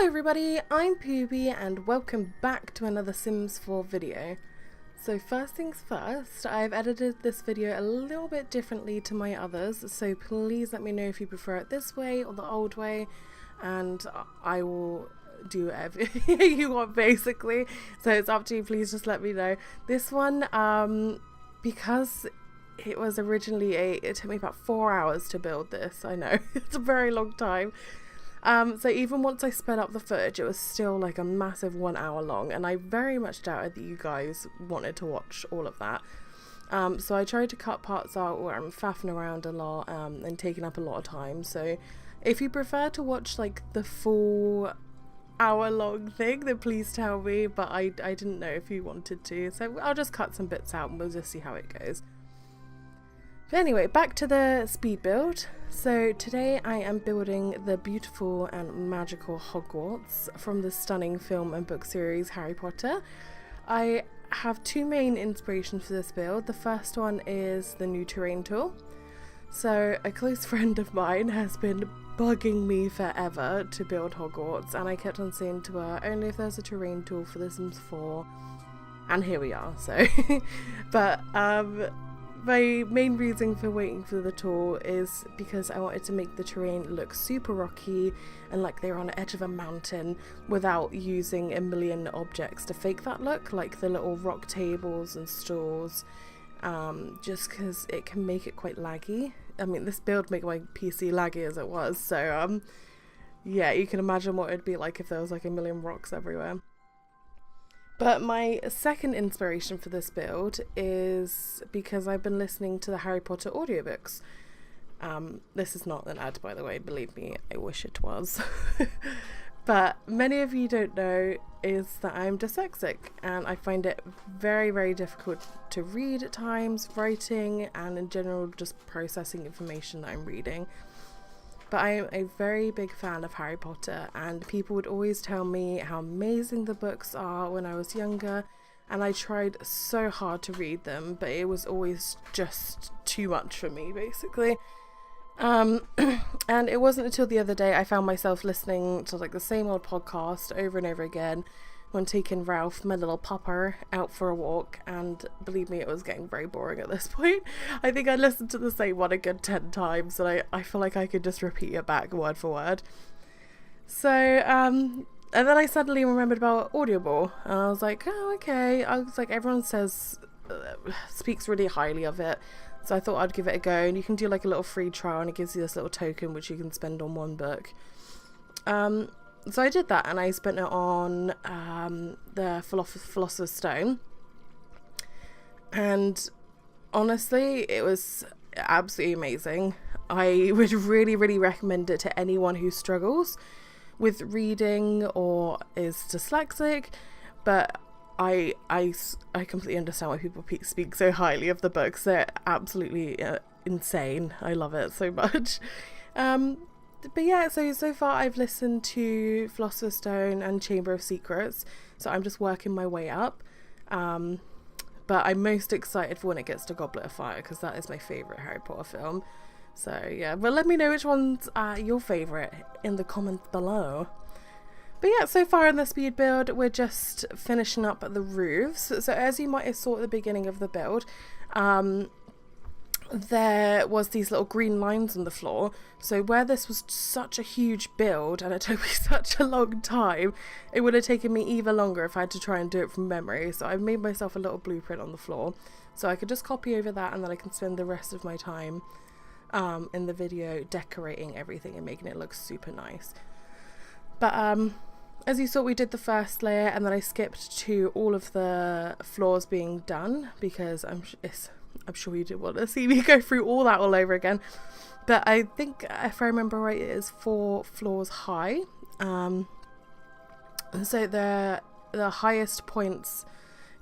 Hello everybody, I'm PooBeee and welcome back to another Sims 4 video. So first things first, I've edited this video a little bit differently to my others, so please let me know if you prefer it this way or the old way, and I will do whatever you want basically. So it's up to you, please just let me know. This one, because it was originally it took me about 4 hours to build this, I know, it's a very long time. So even once I sped up the footage, it was still like a massive 1 hour long, and I very much doubted that you guys wanted to watch all of that. So I tried to cut parts out where I'm faffing around a lot and taking up a lot of time. So if you prefer to watch like the full hour-long thing, then please tell me, but I didn't know if you wanted to, so I'll just cut some bits out and we'll just see how it goes. But anyway, back to the speed build. So today I am building the beautiful and magical Hogwarts from the stunning film and book series Harry Potter. I have two main inspirations for this build. The first one is the new terrain tool. So a close friend of mine has been bugging me forever to build Hogwarts, and I kept on saying to her, only if there's a terrain tool for The Sims 4, and here we are. So but my main reason for waiting for the tool is because I wanted to make the terrain look super rocky and like they're on the edge of a mountain without using a million objects to fake that look, like the little rock tables and stools, just because it can make it quite laggy. I mean, this build made my PC laggy as it was, so yeah, you can imagine what it'd be like if there was like a million rocks everywhere. But my second inspiration for this build is because I've been listening to the Harry Potter audiobooks. This is not an ad, by the way, believe me, I wish it was. But many of you don't know is that I'm dyslexic, and I find it very, very difficult to read at times, writing, and in general just processing information that I'm reading. But I am a very big fan of Harry Potter, and people would always tell me how amazing the books are when I was younger, and I tried so hard to read them, but it was always just too much for me, basically. And it wasn't until the other day I found myself listening to like the same old podcast over and over again when taking Ralph, my little pupper, out for a walk, and believe me, it was getting very boring at this point. I think I listened to the same one a good 10 times, and I feel like I could just repeat it back word for word. So, and then I suddenly remembered about Audible, and I was like, oh, okay. I was like, everyone speaks really highly of it, so I thought I'd give it a go, and you can do like a little free trial, and it gives you this little token which you can spend on one book. So I did that, and I spent it on the Philosopher's Stone, and honestly it was absolutely amazing. I would really, really recommend it to anyone who struggles with reading or is dyslexic, but I completely understand why people speak so highly of the books. They're absolutely insane. I love it so much. But yeah, so far I've listened to Philosopher's Stone and Chamber of Secrets, so I'm just working my way up. But I'm most excited for when it gets to Goblet of Fire, because that is my favourite Harry Potter film. So yeah, but let me know which one's your favourite in the comments below. But yeah, so far in the speed build, we're just finishing up the roofs. So as you might have saw at the beginning of the build, there was these little green lines on the floor. So where this was such a huge build and it took me such a long time, it would have taken me even longer if I had to try and do it from memory. So I've made myself a little blueprint on the floor, so I could just copy over that, and then I can spend the rest of my time in the video decorating everything and making it look super nice. But as you saw, we did the first layer, and then I skipped to all of the floors being done because I'm sure you didn't want to see me go through all that all over again. But I think, if I remember right, it is 4 floors high. So the highest points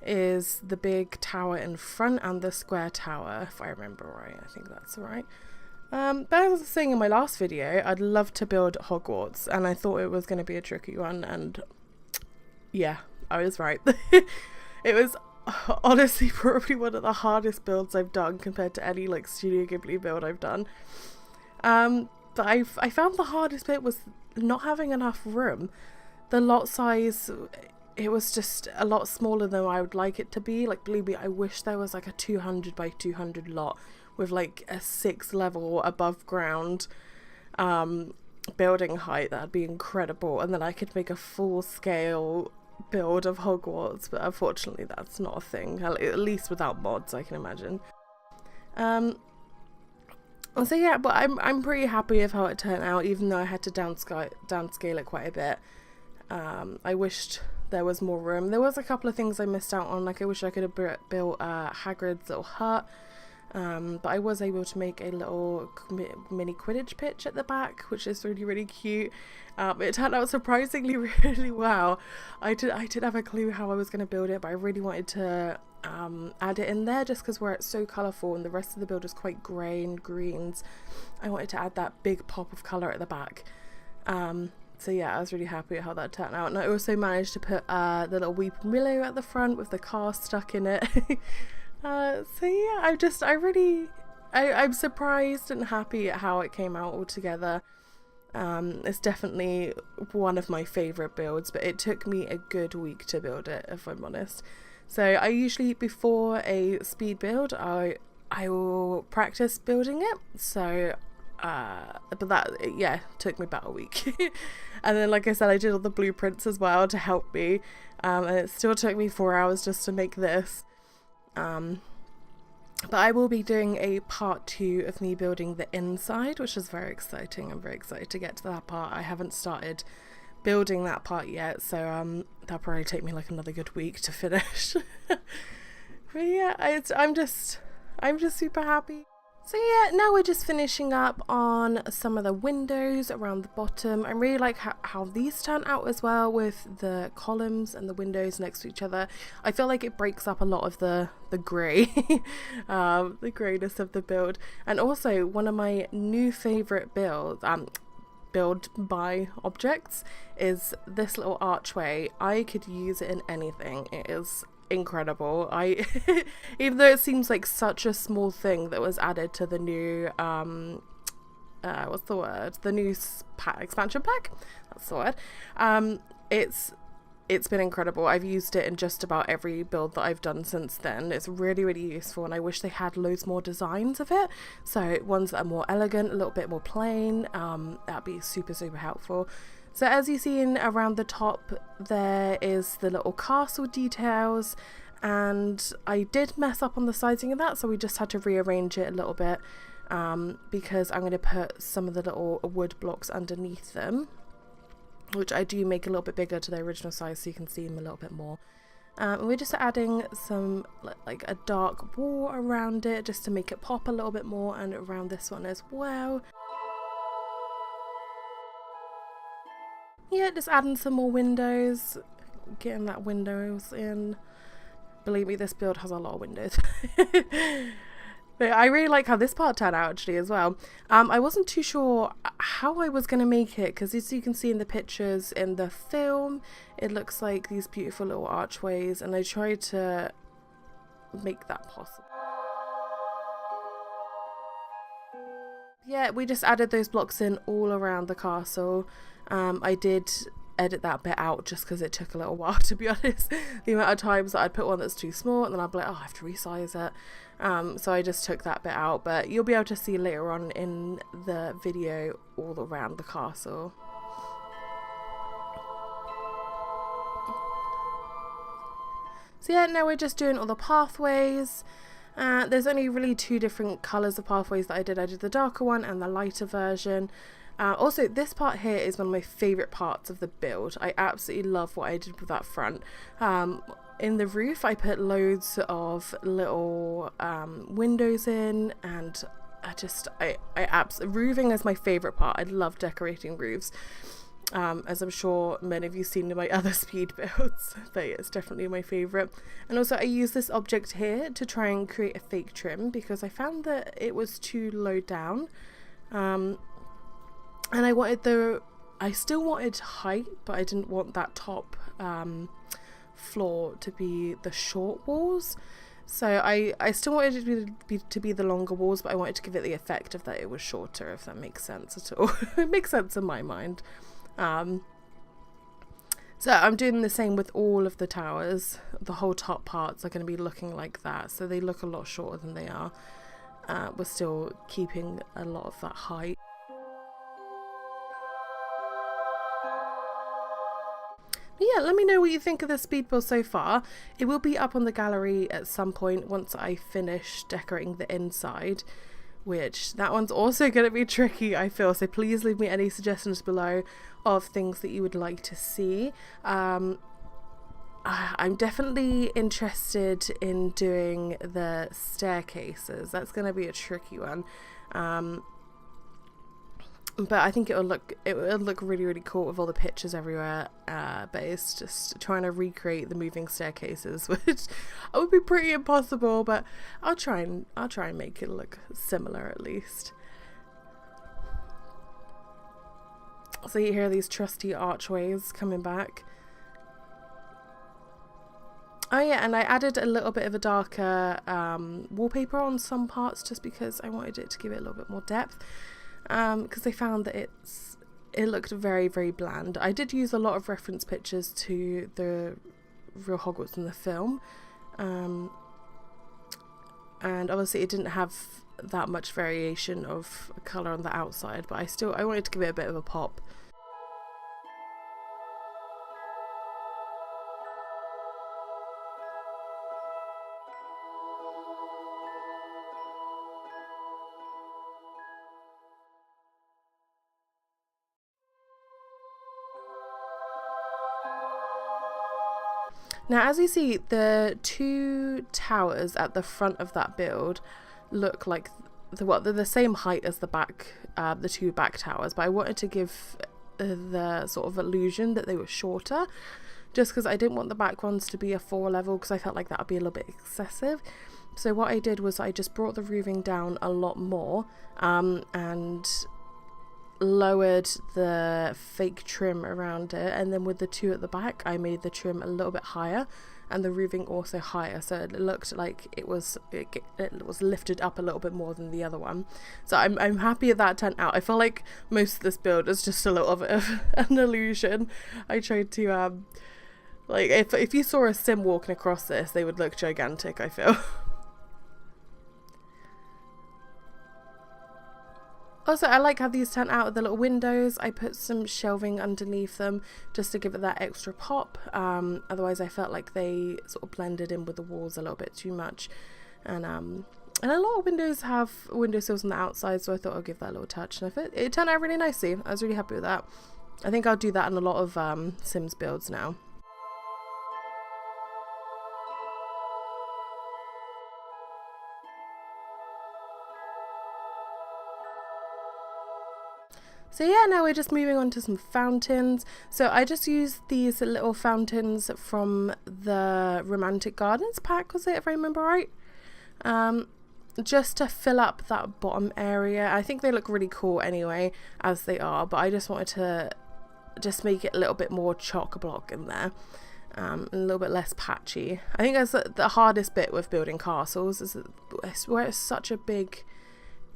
is the big tower in front and the square tower, if I remember right. I think that's right. But as I was saying in my last video, I'd love to build Hogwarts, and I thought it was going to be a tricky one, and yeah, I was right. It was honestly probably one of the hardest builds I've done compared to any like Studio Ghibli build I've done. But I found the hardest bit was not having enough room. the lot size, it was just a lot smaller than I would like it to be. Like, believe me, I wish there was like a 200 by 200 lot with like a 6 level above ground building height. That'd be incredible, and then I could make a full scale build of Hogwarts, but unfortunately that's not a thing, at least without mods, I can imagine. So yeah, but I'm pretty happy with how it turned out, even though I had to downscale it quite a bit. I wished there was more room. There was a couple of things I missed out on, like I wish I could have built Hagrid's little hut, but I was able to make a little mini Quidditch pitch at the back, which is really, really cute. It turned out surprisingly really well. I didn't have a clue how I was going to build it, but I really wanted to add it in there just because where it's so colourful and the rest of the build is quite grey and greens. I wanted to add that big pop of colour at the back. So yeah, I was really happy at how that turned out, and I also managed to put the little weeping willow at the front with the car stuck in it. So yeah, I'm surprised and happy at how it came out all together. It's definitely one of my favourite builds, but it took me a good week to build it, if I'm honest. So I usually, before a speed build, I will practice building it. So but that, yeah, took me about a week. And then, like I said, I did all the blueprints as well to help me, and it still took me 4 hours just to make this. But I will be doing a part 2 of me building the inside, which is very exciting. I'm very excited to get to that part. I haven't started building that part yet, so that'll probably take me like another good week to finish. But yeah, I'm just super happy. So yeah, now we're just finishing up on some of the windows around the bottom. I really like how these turn out as well, with the columns and the windows next to each other. I feel like it breaks up a lot of the grey, the greyness of the build. And also, one of my new favourite build by objects is this little archway. I could use it in anything. It is incredible. Even though it seems like such a small thing that was added to the new what's the word, the new expansion pack, that's the word. It's been incredible. I've used it in just about every build that I've done since then. It's really, really useful, and I wish they had loads more designs of it, so ones that are more elegant, a little bit more plain. That'd be super, super helpful. So as you've seen around the top, there is the little castle details, and I did mess up on the sizing of that, so we just had to rearrange it a little bit, because I'm going to put some of the little wood blocks underneath them, which I do make a little bit bigger to their original size so you can see them a little bit more. And we're just adding some, like a dark wall around it just to make it pop a little bit more, and around this one as well. Yeah, just adding some more windows, getting that windows in. Believe me, this build has a lot of windows. But I really like how this part turned out actually as well. I wasn't too sure how I was going to make it, because as you can see in the pictures in the film, it looks like these beautiful little archways, and I tried to make that possible. Yeah, we just added those blocks in all around the castle. I did edit that bit out just because it took a little while, to be honest. The amount of times that I'd put one that's too small and then I'd be like, oh, I have to resize it. So I just took that bit out, but you'll be able to see later on in the video all around the castle. So yeah, now we're just doing all the pathways. There's only really 2 different colours of pathways that I did. I did the darker one and the lighter version. Also, this part here is one of my favourite parts of the build. I absolutely love what I did with that front. In the roof, I put loads of little windows in, and roofing is my favourite part. I love decorating roofs, as I'm sure many of you seen in my other speed builds, but it's definitely my favourite. And also, I use this object here to try and create a fake trim, because I found that it was too low down. And I still wanted height, but I didn't want that top floor to be the short walls. So I still wanted it to be the longer walls, but I wanted to give it the effect of that it was shorter, if that makes sense at all. It makes sense in my mind. So I'm doing the same with all of the towers. The whole top parts are going to be looking like that, so they look a lot shorter than they are. We're still keeping a lot of that height. But yeah, let me know what you think of the speed build so far. It will be up on the gallery at some point once I finish decorating the inside, which that one's also going to be tricky, I feel, so please leave me any suggestions below of things that you would like to see. I'm definitely interested in doing the staircases. That's going to be a tricky one, but I think it would look really, really cool with all the pictures everywhere. But it's just trying to recreate the moving staircases, which would be pretty impossible. But I'll try and make it look similar at least. So you hear these trusty archways coming back. Oh yeah, and I added a little bit of a darker wallpaper on some parts just because I wanted it to give it a little bit more depth. Because I found that it looked very, very bland. I did use a lot of reference pictures to the real Hogwarts in the film, and obviously it didn't have that much variation of colour on the outside, but I wanted to give it a bit of a pop. Now, as you see, the two towers at the front of that build look like they're the same height as the two back towers, but I wanted to give the sort of illusion that they were shorter, just because I didn't want the back ones to be a 4 level, because I felt like that would be a little bit excessive. So what I did was I just brought the roofing down a lot more, and lowered the fake trim around it, and then with the two at the back I made the trim a little bit higher and the roofing also higher, so it looked like it was lifted up a little bit more than the other one. So I'm happy that turned out. I feel like most of this build is just a little bit of an illusion. I tried to like if you saw a sim walking across this, they would look gigantic, I feel. Also, I like how these turn out with the little windows. I put some shelving underneath them just to give it that extra pop. Otherwise, I felt like they sort of blended in with the walls a little bit too much. And a lot of windows have windowsills on the outside, so I thought I'd give that a little touch. And it turned out really nicely. I was really happy with that. I think I'll do that in a lot of Sims builds now. So yeah, now we're just moving on to some fountains. So I just used these little fountains from the Romantic Gardens pack, was it, if I remember right? Just to fill up that bottom area. I think they look really cool anyway, as they are, but I just wanted to just make it a little bit more chock-a-block in there. And a little bit less patchy. I think that's the hardest bit with building castles, is where it's such a big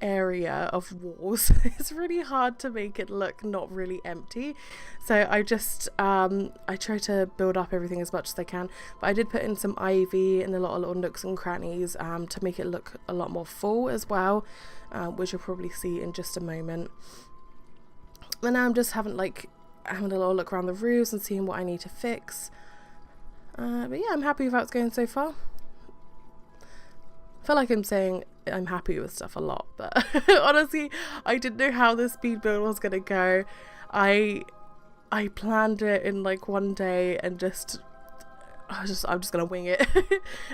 area of walls. It's really hard to make it look not really empty, so I just I try to build up everything as much as I can, but I did put in some ivy and a lot of little nooks and crannies to make it look a lot more full as well, which you'll probably see in just a moment. And now I'm just having a little look around the roofs and seeing what I need to fix, but yeah, I'm happy with how it's going so far. I feel like I'm saying I'm happy with stuff a lot, but honestly, I didn't know how the speed build was gonna go. I planned it in like one day and I'm just gonna wing it.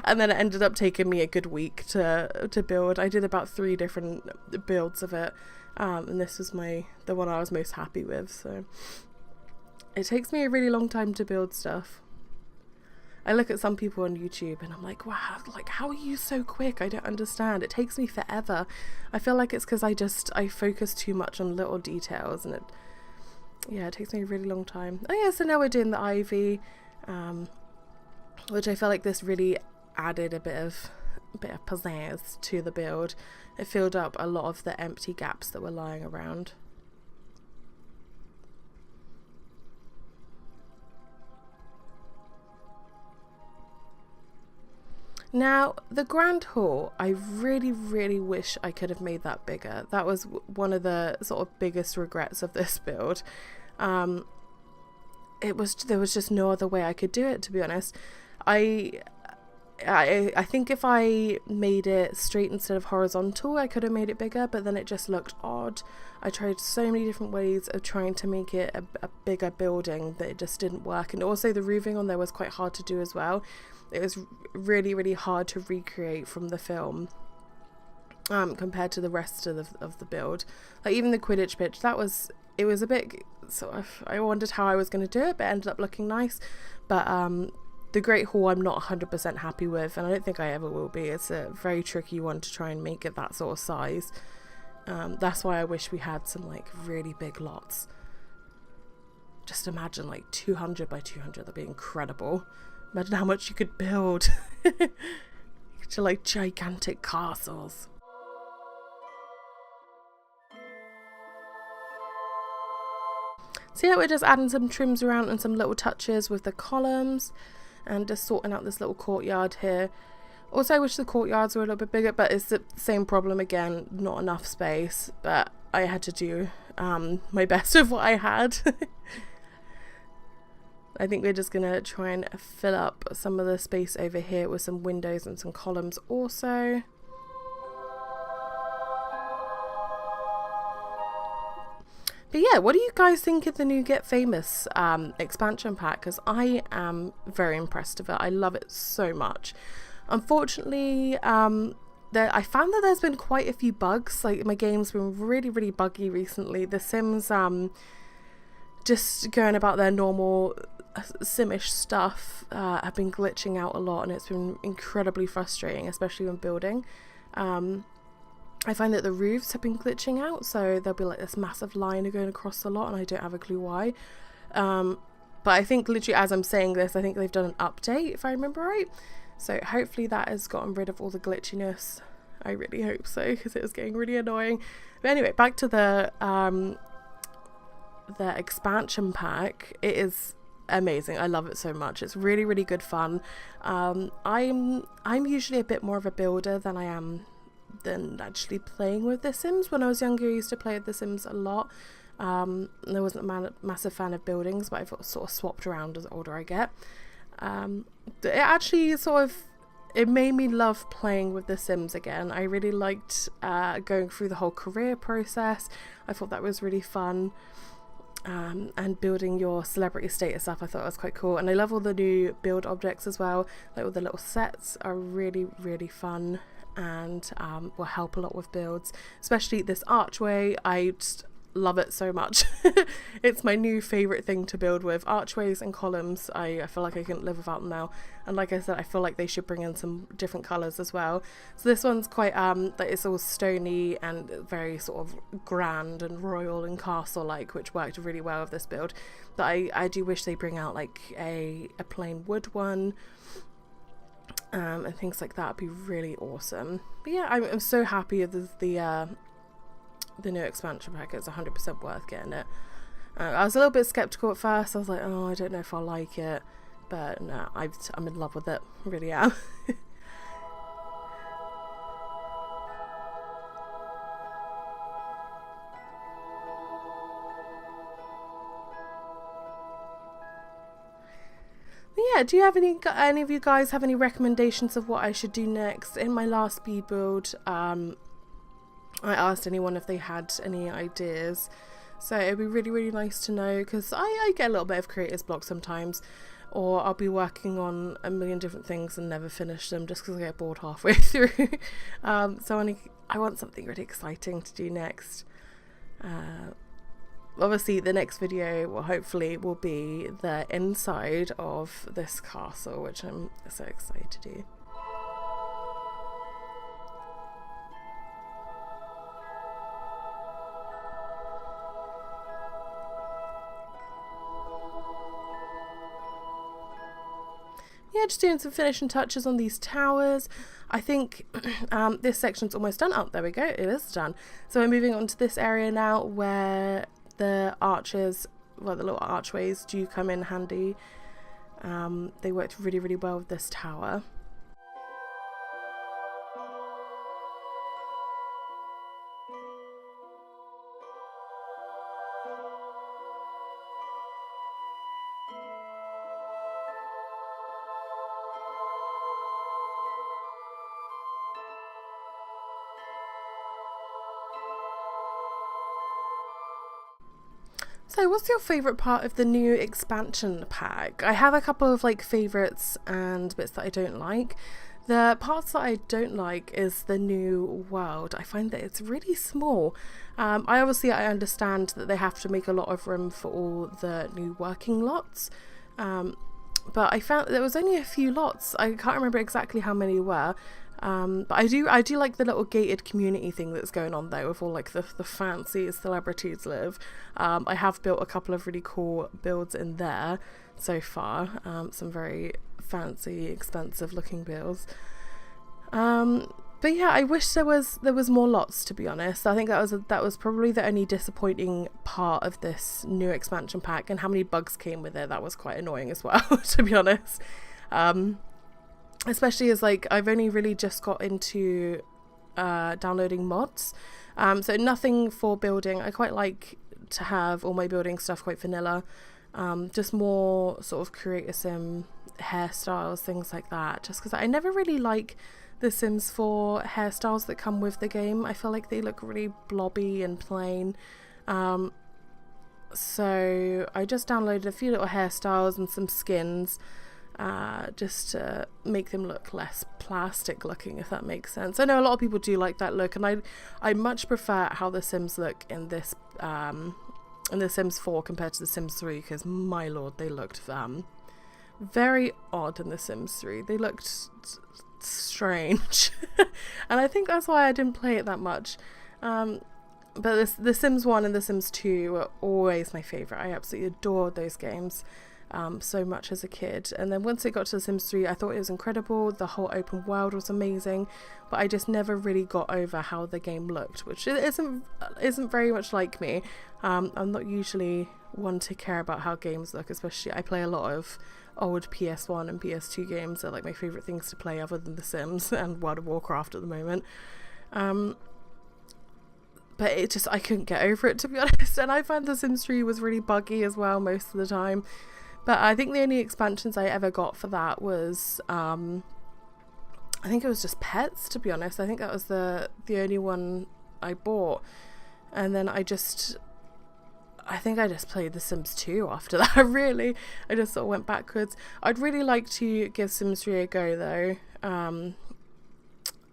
And then it ended up taking me a good week to build. I did about 3 different builds of it, and this was the one I was most happy with. So it takes me a really long time to build stuff. I look at some people on YouTube and I'm like, wow, like, how are you so quick? I don't understand. It takes me forever. I feel like it's because I focus too much on little details, and it takes me a really long time. Oh yeah, so now we're doing the ivy, which I feel like this really added a bit of pizzazz to the build. It filled up a lot of the empty gaps that were lying around. Now, the Grand Hall, I really wish I could have made that bigger. That was one of the sort of biggest regrets of this build. There was just no other way I could do it, to be honest. I think if I made it straight instead of horizontal, I could have made it bigger, but then it just looked odd. I tried so many different ways of trying to make it a bigger building, but it just didn't work. And also the roofing on there was quite hard to do as well. It was really hard to recreate from the film compared to the rest of the build. Like even the Quidditch pitch, it was a bit sort of, I wondered how I was going to do it, but it ended up looking nice. But the Great Hall I'm not 100% happy with, and I don't think I ever will be. It's a very tricky one to try and make it that sort of size. That's why I wish we had some like really big lots. Just imagine like 200 by 200, that'd be incredible. Imagine how much you could build to like gigantic castles. So yeah, we're just adding some trims around and some little touches with the columns and just sorting out this little courtyard here. Also, I wish the courtyards were a little bit bigger, but it's the same problem again, not enough space, but I had to do my best with what I had. I think we're just gonna try and fill up some of the space over here with some windows and some columns also. But yeah, what do you guys think of the new Get Famous expansion pack? Because I am very impressed with it. I love it so much. Unfortunately, I found that there's been quite a few bugs. Like my game's been really buggy recently. The Sims just going about their normal Simish stuff have been glitching out a lot, and it's been incredibly frustrating, especially when building. I find that the roofs have been glitching out, so there'll be like this massive line going across a lot, and I don't have a clue why. But I think literally as I'm saying this, I think they've done an update, if I remember right. So hopefully that has gotten rid of all the glitchiness. I really hope so, because it was getting really annoying. But anyway, back to the expansion pack. It is amazing. I love it so much. It's really good fun. I'm usually a bit more of a builder than I am than actually playing with The Sims. When I was younger, I used to play with The Sims a lot. I wasn't a massive fan of buildings, but I've sort of swapped around as older I get. It actually it made me love playing with The Sims again. I really liked going through the whole career process. I thought that was really fun. And building your celebrity status up, I thought was quite cool. And I love all the new build objects as well. Like all the little sets are really fun, and will help a lot with builds, especially this archway. I just love it so much. It's my new favorite thing to build with. Archways and columns, I feel like I couldn't live without them now. And like I said, I feel like they should bring in some different colors as well. So this one's quite like it's all stony and very sort of grand and royal and castle like, which worked really well with this build. But I do wish they bring out like a plain wood one. And things like that would be really awesome. But yeah, I'm so happy with the new expansion pack. It's 100% worth getting it. I was a little bit skeptical at first. I was like, oh, I don't know if I like it, but no, I'm in love with it. I really am. Yeah, do you have any of you guys have any recommendations of what I should do next? In my last speed build, I asked anyone if they had any ideas, so it'd be really nice to know, because I get a little bit of creator's block sometimes, or I'll be working on a million different things and never finish them just because I get bored halfway through. So I want something really exciting to do next. Obviously the next video will be the inside of this castle, which I'm so excited to do. Yeah, just doing some finishing touches on these towers. I think this section's almost done. Oh, there we go, it is done. So we're moving on to this area now where the arches, well, the little archways do come in handy. They worked really well with this tower. So what's your favourite part of the new expansion pack? I have a couple of like favourites and bits that I don't like. The parts that I don't like is the new world. I find that it's really small. I understand that they have to make a lot of room for all the new working lots. But I found there was only a few lots. I can't remember exactly how many were. But I do like the little gated community thing that's going on there with all like the fancy celebrities live. I have built a couple of really cool builds in there so far. Some very fancy, expensive looking builds. But yeah, I wish there was more lots, to be honest. I think that was probably the only disappointing part of this new expansion pack, and how many bugs came with it. That was quite annoying as well, to be honest. Especially as like I've only really just got into downloading mods, so nothing for building. I quite like to have all my building stuff quite vanilla, just more sort of create a sim hairstyles, things like that, just because I never really like the Sims 4 hairstyles that come with the game. I feel like they look really blobby and plain. So I just downloaded a few little hairstyles and some skins, just to make them look less plastic looking, if that makes sense. I know a lot of people do like that look, and I much prefer how the Sims look in this in the Sims 4 compared to the Sims 3, because my lord, they looked very odd in the Sims 3. They looked strange and I think that's why I didn't play it that much. But the Sims 1 and the Sims 2 were always my favourite. I absolutely adored those games so much as a kid, and then once it got to the Sims 3 I thought it was incredible. The whole open world was amazing, but I just never really got over how the game looked, which isn't very much like me. I'm not usually one to care about how games look, especially I play a lot of old PS1 and PS2 games. Are like my favourite things to play other than The Sims and World of Warcraft at the moment. But it just, I couldn't get over it, to be honest, and I found The Sims 3 was really buggy as well most of the time. But I think the only expansions I ever got for that was I think it was just pets, to be honest. I think that was the only one I bought, and then I think I just played The Sims 2 after that, really. I just sort of went backwards. I'd really like to give Sims 3 a go, though.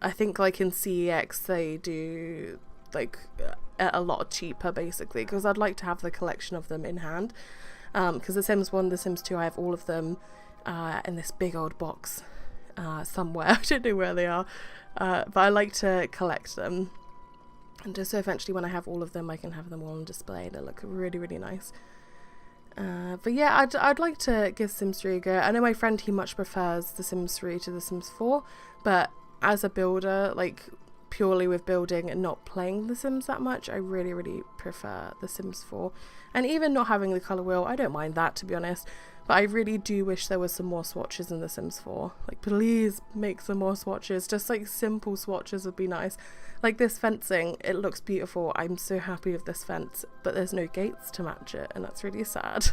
I think, like, in CEX, they do, like, a lot cheaper, basically, because I'd like to have the collection of them in hand. Because The Sims 1, The Sims 2, I have all of them in this big old box somewhere. I don't know where they are. But I like to collect them. And just so eventually when I have all of them, I can have them all on display. They look really, really nice. But yeah, I'd like to give Sims 3 a go. I know my friend, he much prefers The Sims 3 to The Sims 4. But as a builder, like purely with building and not playing The Sims that much, I really, really prefer The Sims 4. And even not having the colour wheel, I don't mind that, to be honest. But I really do wish there was some more swatches in The Sims 4. Like, please make some more swatches. Just like simple swatches would be nice. Like this fencing, it looks beautiful. I'm so happy with this fence, but there's no gates to match it, and that's really sad.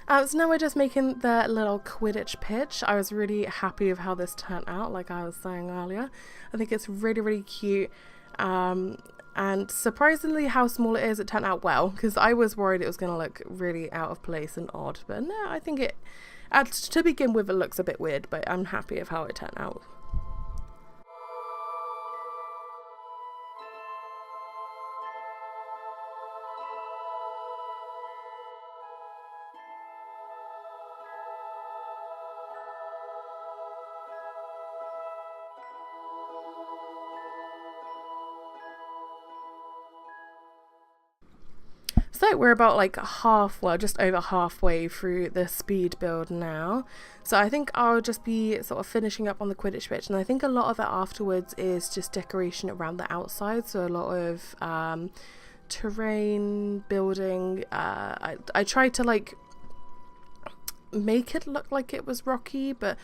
So now we're just making the little Quidditch pitch. I was really happy with how this turned out, like I was saying earlier. I think it's really, really cute. And surprisingly how small it is, it turned out well, because I was worried it was going to look really out of place and odd. But no, I think to begin with, it looks a bit weird, but I'm happy with how it turned out. So we're about like just over halfway through the speed build now. So I think I'll just be sort of finishing up on the Quidditch pitch, and I think a lot of it afterwards is just decoration around the outside. So a lot of terrain building. I tried to like make it look like it was rocky, but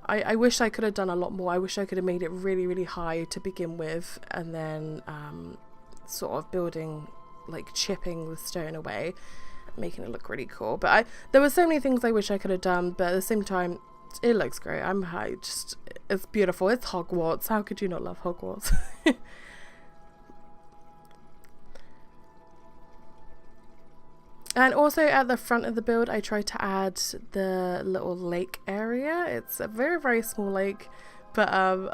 I wish I could have done a lot more. I wish I could have made it really, really high to begin with, and then sort of building, like chipping the stone away, making it look really cool. But there were so many things I wish I could have done, but at the same time, it looks great. It's beautiful. It's Hogwarts. How could you not love Hogwarts? And also at the front of the build, I tried to add the little lake area. It's a very, very small lake, but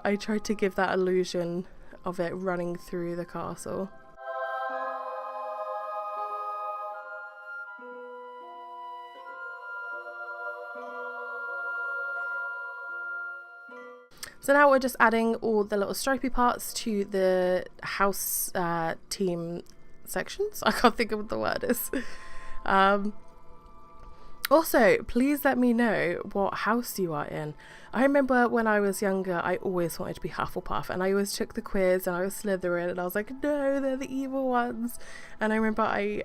I tried to give that illusion of it running through the castle. So now we're just adding all the little stripy parts to the house team sections. I can't think of what the word is. Also, please let me know what house you are in. I remember when I was younger, I always wanted to be Hufflepuff, and I always took the quiz and I was Slytherin, and I was like, no, they're the evil ones. And I remember I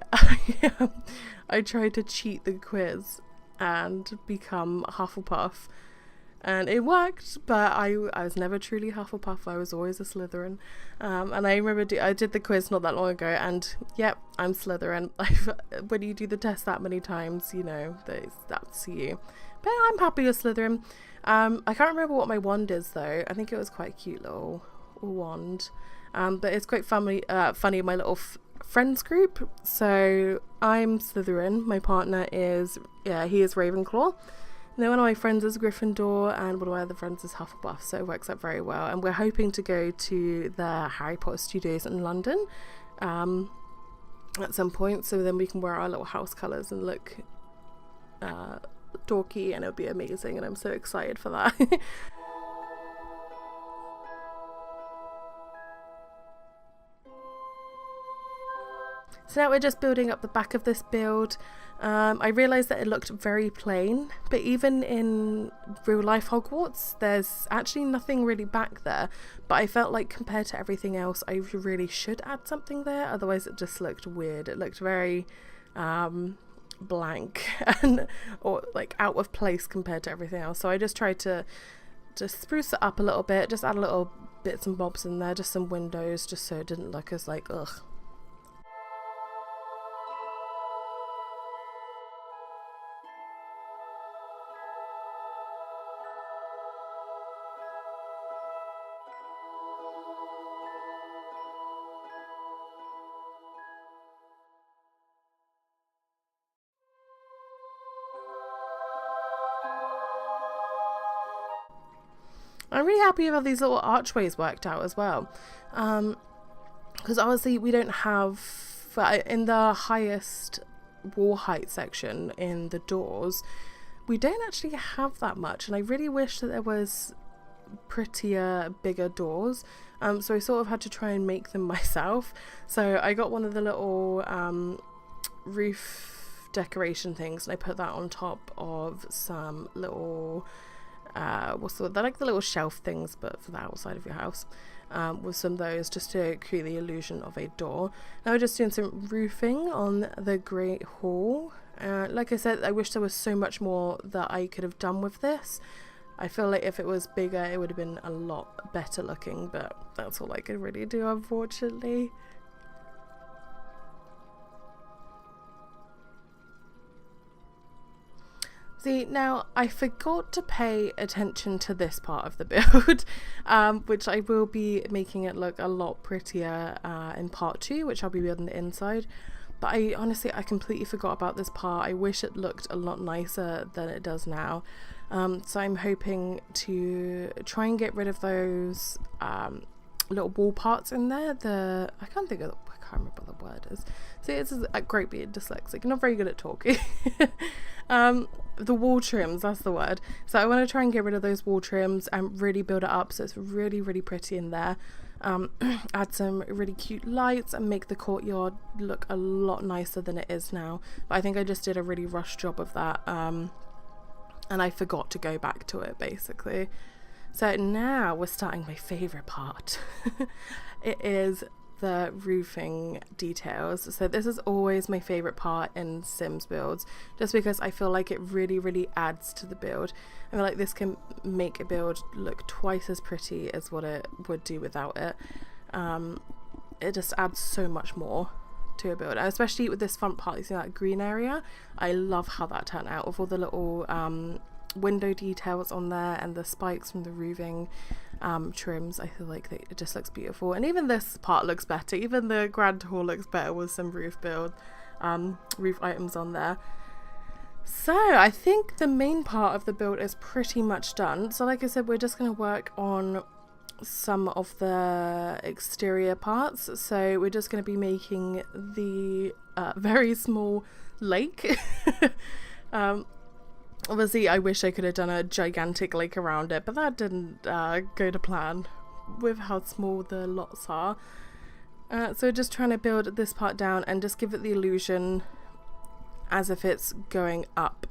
tried to cheat the quiz and become Hufflepuff. And it worked, but I was never truly Hufflepuff. I was always a Slytherin. And I remember I did the quiz not that long ago, and yep, I'm Slytherin. When you do the test that many times, you know, that's you. But I'm happy with Slytherin. I can't remember what my wand is, though. I think it was quite a cute little wand. But it's quite funny, my little friends group. So I'm Slytherin. My partner is, he is Ravenclaw. And then one of my friends is Gryffindor, and one of my other friends is Hufflepuff, so it works out very well. And we're hoping to go to the Harry Potter studios in London at some point, so then we can wear our little house colours and look dorky, and it'll be amazing, and I'm so excited for that. So now we're just building up the back of this build. I realised that it looked very plain, but even in real life Hogwarts, there's actually nothing really back there. But I felt like compared to everything else, I really should add something there. Otherwise, it just looked weird. It looked very blank or like out of place compared to everything else. So I just tried to just spruce it up a little bit, just add a little bits and bobs in there, just some windows, just so it didn't look as like ugh. I'm really happy with how these little archways worked out as well, because obviously we don't have, in the highest wall height section in the doors, we don't actually have that much, and I really wish that there was prettier, bigger doors, so I sort of had to try and make them myself. So I got one of the little roof decoration things, and I put that on top of some little they're like the little shelf things, but for the outside of your house, with some of those, just to create the illusion of a door. Now we're just doing some roofing on the Great Hall. Like I said, I wish there was so much more that I could have done with this. I feel like if it was bigger, it would have been a lot better looking, but that's all I could really do, unfortunately. See, now I forgot to pay attention to this part of the build, which I will be making it look a lot prettier in part 2, which I'll be building the inside. But I completely forgot about this part. I wish it looked a lot nicer than it does now. So I'm hoping to try and get rid of those little wall parts in there. I can't remember what the word is. See, it's a great being dyslexic. I'm not very good at talking. The wall trims, that's the word. So I want to try and get rid of those wall trims and really build it up so it's really, really pretty in there. Add some really cute lights and make the courtyard look a lot nicer than it is now. But I think I just did a really rushed job of that, and I forgot to go back to it, basically. So now we're starting my favourite part. It is the roofing details. So this is always my favourite part in Sims builds, just because I feel like it really, really adds to the build. I feel like this can make a build look twice as pretty as what it would do without it. It just adds so much more to a build, and especially with this front part, you see that green area? I love how that turned out with all the little window details on there and the spikes from the roofing trims. I feel like it just looks beautiful, and even this part looks better. Even the grand hall looks better with some roof build. roof items on there. So I think the main part of the build is pretty much done. So like I said, we're just going to work on some of the exterior parts. So we're just going to be making the very small lake. Obviously I wish I could have done a gigantic lake around it, but that didn't go to plan with how small the lots are. So just trying to build this part down and just give it the illusion as if it's going up.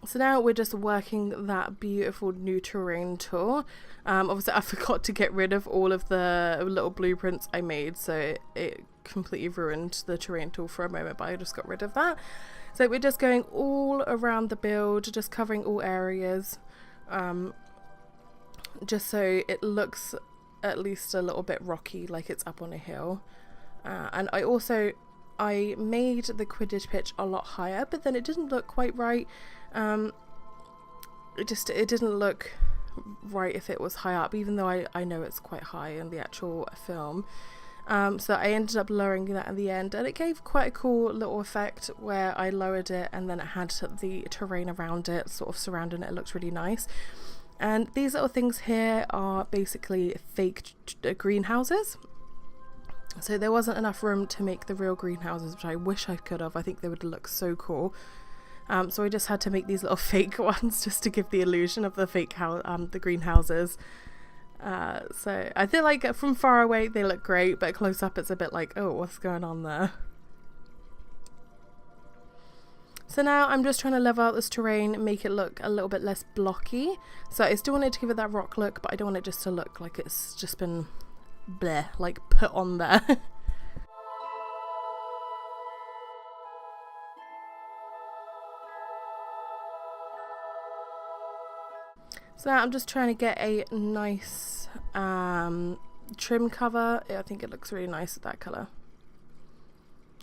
So now we're just working that beautiful new terrain tool. Obviously I forgot to get rid of all of the little blueprints I made, so it completely ruined the terrain tool for a moment, but I just got rid of that. So we're just going all around the build, just covering all areas, just so it looks at least a little bit rocky, like it's up on a hill. And I made the Quidditch pitch a lot higher, but then it didn't look quite right. It didn't look right if it was high up, even though I know it's quite high in the actual film. So I ended up lowering that at the end, and it gave quite a cool little effect where I lowered it and then it had the terrain around it sort of surrounding it. It looks really nice. And these little things here are basically fake greenhouses. So there wasn't enough room to make the real greenhouses, which I wish I could have. I think they would look so cool. So I just had to make these little fake ones just to give the illusion of the fake the greenhouses. So I feel like from far away they look great, but close up it's a bit like, oh, what's going on there? So now I'm just trying to level out this terrain, make it look a little bit less blocky. So I still wanted to give it that rock look, but I don't want it just to look like it's just been bleh, like put on there. So now I'm just trying to get a nice trim cover. I think it looks really nice with that colour.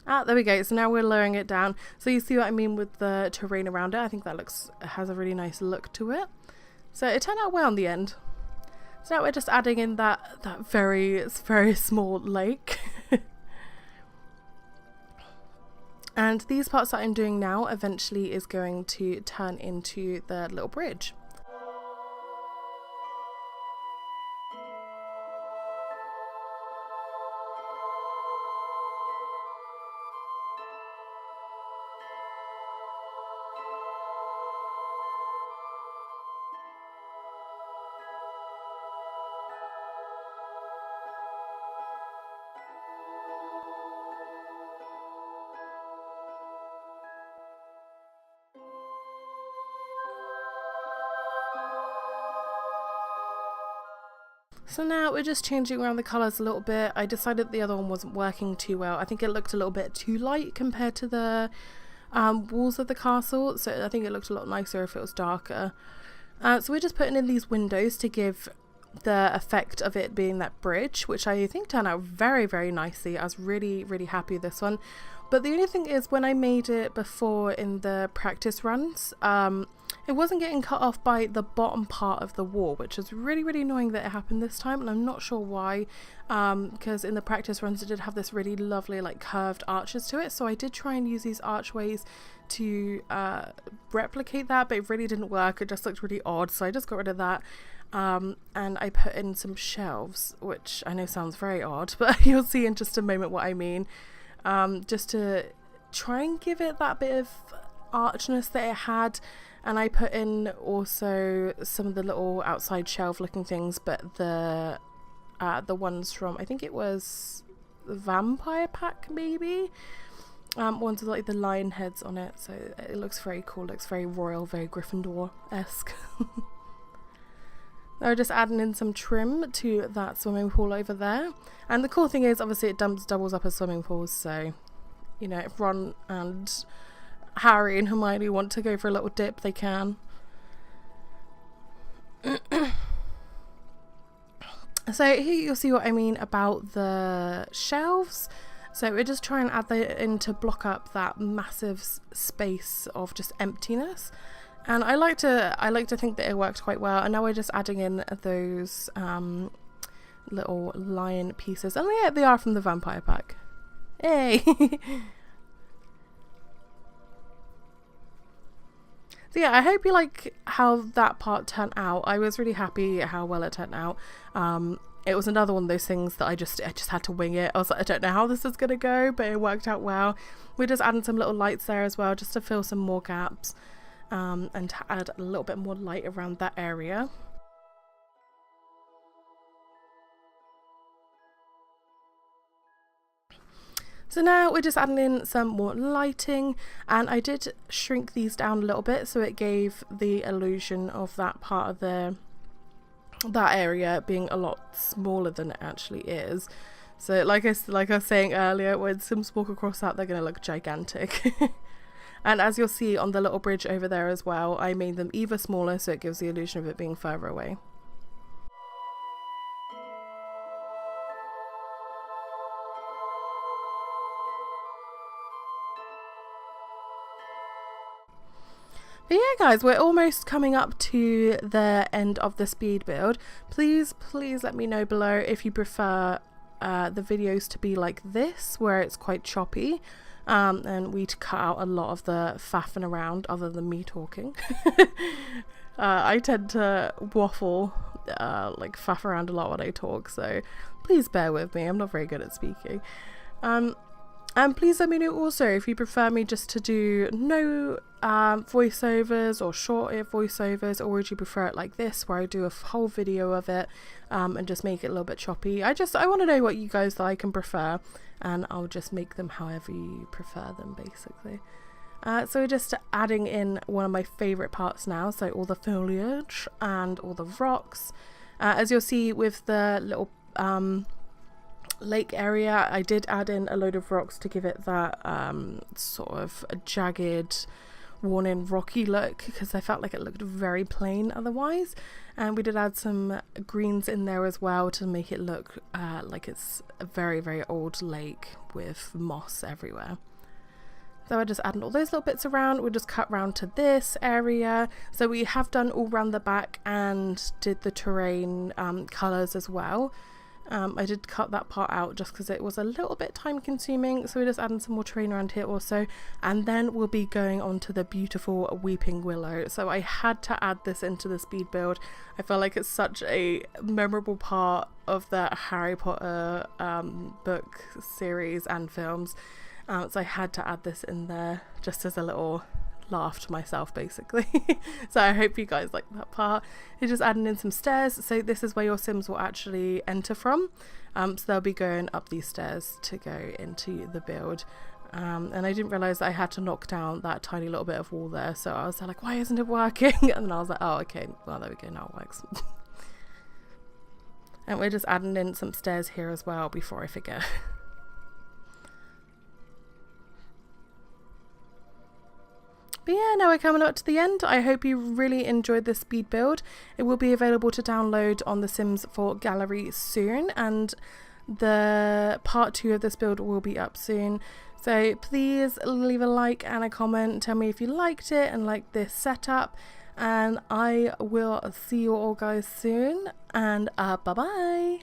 There we go. So now we're lowering it down. So you see what I mean with the terrain around it. I think that has a really nice look to it. So it turned out well in the end. So now we're just adding in that very, very small lake. And these parts that I'm doing now eventually is going to turn into the little bridge. So now we're just changing around the colours a little bit. I decided the other one wasn't working too well. I think it looked a little bit too light compared to the walls of the castle. So I think it looked a lot nicer if it was darker. So we're just putting in these windows to give the effect of it being that bridge, which I think turned out very, very nicely. I was really, really happy with this one. But the only thing is, when I made it before in the practice runs, it wasn't getting cut off by the bottom part of the wall, which is really, really annoying that it happened this time, and I'm not sure why, because in the practice runs it did have this really lovely like curved arches to it, so I did try and use these archways to replicate that, but it really didn't work. It just looked really odd, so I just got rid of that. And I put in some shelves, which I know sounds very odd, but you'll see in just a moment what I mean. Just to try and give it that bit of archness that it had. And I put in also some of the little outside shelf looking things, but the ones from, I think it was the Vampire Pack maybe, ones with like the lion heads on it, so it looks very cool, looks very royal, very Gryffindor-esque. Now we're just adding in some trim to that swimming pool over there, and the cool thing is obviously it doubles up as swimming pools, so you know, if Ron and Harry and Hermione want to go for a little dip, they can. So here you'll see what I mean about the shelves. So we're just trying to add that in to block up that massive space of just emptiness. And I like to think that it worked quite well. And now we're just adding in those little lion pieces. And yeah, they are from the vampire pack. Hey! So yeah, I hope you like how that part turned out. I was really happy how well it turned out. It was another one of those things that I just had to wing it. I was like, I don't know how this is gonna go, but it worked out well. We're just adding some little lights there as well, just to fill some more gaps, and to add a little bit more light around that area. So now we're just adding in some more lighting, and I did shrink these down a little bit so it gave the illusion of that part of that area being a lot smaller than it actually is. So like I was saying earlier, when Sims walk across that, they're going to look gigantic. And as you'll see on the little bridge over there as well, I made them even smaller so it gives the illusion of it being further away. But yeah guys, we're almost coming up to the end of the speed build. Please let me know below if you prefer the videos to be like this, where it's quite choppy, and we'd cut out a lot of the faffing around other than me talking. I tend to waffle, like faff around a lot when I talk, so please bear with me, I'm not very good at speaking. And please let me know also if you prefer me just to do no voiceovers or short voiceovers, or would you prefer it like this where I do a whole video of it and just make it a little bit choppy. I want to know what you guys like and prefer, and I'll just make them however you prefer them basically. So we're just adding in one of my favourite parts now, so all the foliage and all the rocks. As you'll see with the little lake area, I did add in a load of rocks to give it that sort of a jagged, worn-in rocky look, because I felt like it looked very plain otherwise. And we did add some greens in there as well to make it look like it's a very, very old lake with moss everywhere. So I just added all those little bits around. We'll just cut round to this area. So we have done all round the back and did the terrain colours as well. I did cut that part out just because it was a little bit time consuming, so we're just adding some more terrain around here also, and then we'll be going on to the beautiful weeping willow. So I had to add this into the speed build. I feel like it's such a memorable part of the Harry Potter book series and films, so I had to add this in there just as a little laugh to myself basically. So I hope you guys like that part. You're just adding in some stairs, so this is where your Sims will actually enter from, so they'll be going up these stairs to go into the build. And I didn't realise that I had to knock down that tiny little bit of wall there, so I was like, why isn't it working? And then I was like, oh okay, well there we go, now it works. And we're just adding in some stairs here as well before I forget. But yeah, now we're coming up to the end. I hope you really enjoyed this speed build. It will be available to download on the Sims 4 gallery soon, and the part 2 of this build will be up soon. So please leave a like and a comment, tell me if you liked it and liked this setup, and I will see you all guys soon, and bye bye.